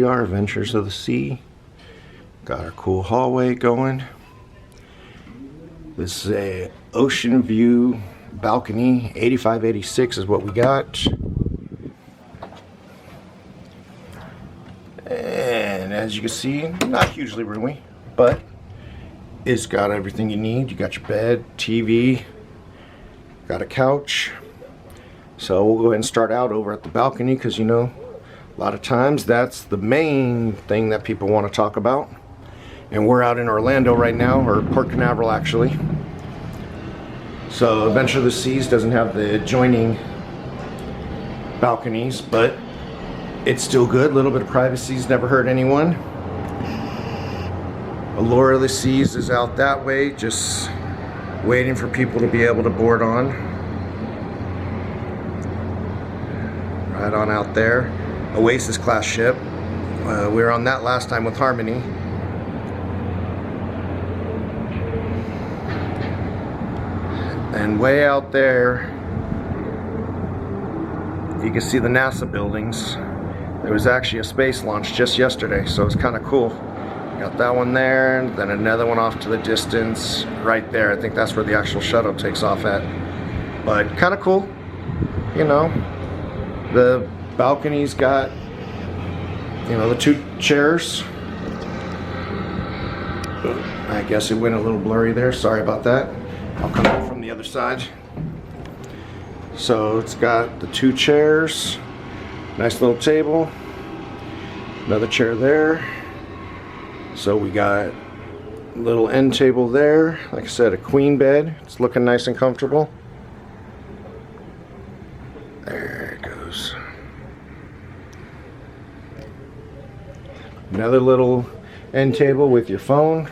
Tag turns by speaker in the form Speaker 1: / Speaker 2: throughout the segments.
Speaker 1: are, Adventures of the Sea. Got our cool hallway going. This is a ocean view balcony. 85-86 is what we got. And as you can see, not hugely roomy, but it's got everything you need. You got your bed, TV, got a couch. So we'll go ahead and start out over at the balcony, because you know, a lot of times that's the main thing that people want to talk about. And we're out in Orlando right now, or Port Canaveral actually. So Adventure of the Seas doesn't have the adjoining balconies, but it's still good. A little bit of privacy's never hurt anyone. Allure of the Seas is out that way, just waiting for people to be able to board on. Right on out there. Oasis class ship. We were on that last time with Harmony. And way out there, you can see the NASA buildings. There was actually a space launch just yesterday, so it's kind of cool. Got that one there, and then another one off to the distance right there. I think that's where the actual shuttle takes off at. But kind of cool, you know. The balcony's got, you know, the two chairs. I guess it went a little blurry there, sorry about that. I'll come in from the other side. So it's got the two chairs, nice little table, another chair there. So we got a little end table there. Like I said, a queen bed. It's looking nice and comfortable. There it goes. Another little end table with your phone.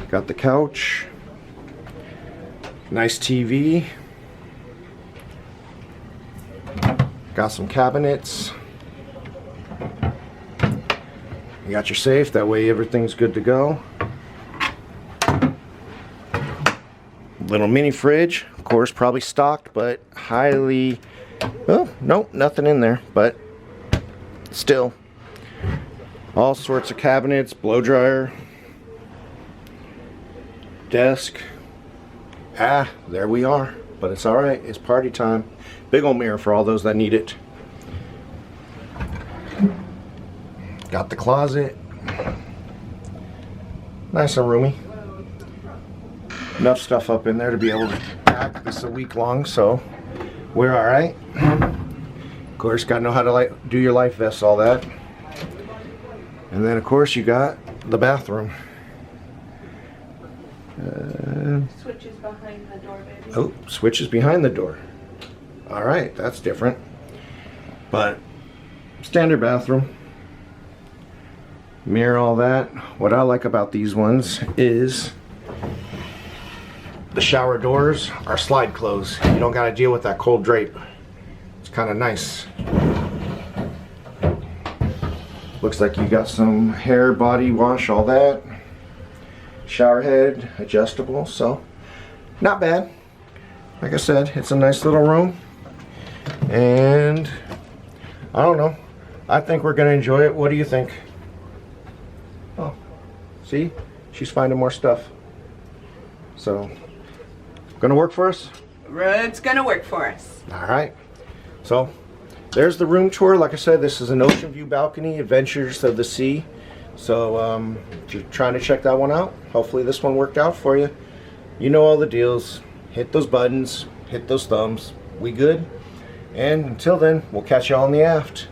Speaker 1: Got the couch. Nice TV. Got some cabinets. You got your safe, that way everything's good to go. Little mini fridge, of course, probably stocked, but highly, well, nope, nothing in there, but still. All sorts of cabinets, blow dryer, desk. Ah, there we are, but it's all right, it's party time. Big old mirror for all those that need it. Got the closet. Nice and roomy. Enough stuff up in there to be able to pack this a week long, so we're all right. Of course, gotta know how to do your life vests, all that. And then of course you got the bathroom.
Speaker 2: Switches behind the door, baby.
Speaker 1: Oh, switches behind the door. All right, that's different. But standard bathroom. Mirror, all that. What I like about these ones is the shower doors are slide close. You don't got to deal with that cold drape. It's kind of nice. Looks like you got some hair, body wash, all that. Shower head, adjustable, so not bad. Like I said, it's a nice little room. And I don't know. I think we're going to enjoy it. What do you think? Oh, see? She's finding more stuff. So, gonna work for us?
Speaker 2: It's gonna work for us.
Speaker 1: All right. So, there's the room tour. Like I said, this is an ocean view balcony, Adventures of the Sea. So, if you're trying to check that one out, hopefully this one worked out for you. You know all the deals. Hit those buttons, hit those thumbs. We good? And until then, we'll catch y'all in the aft.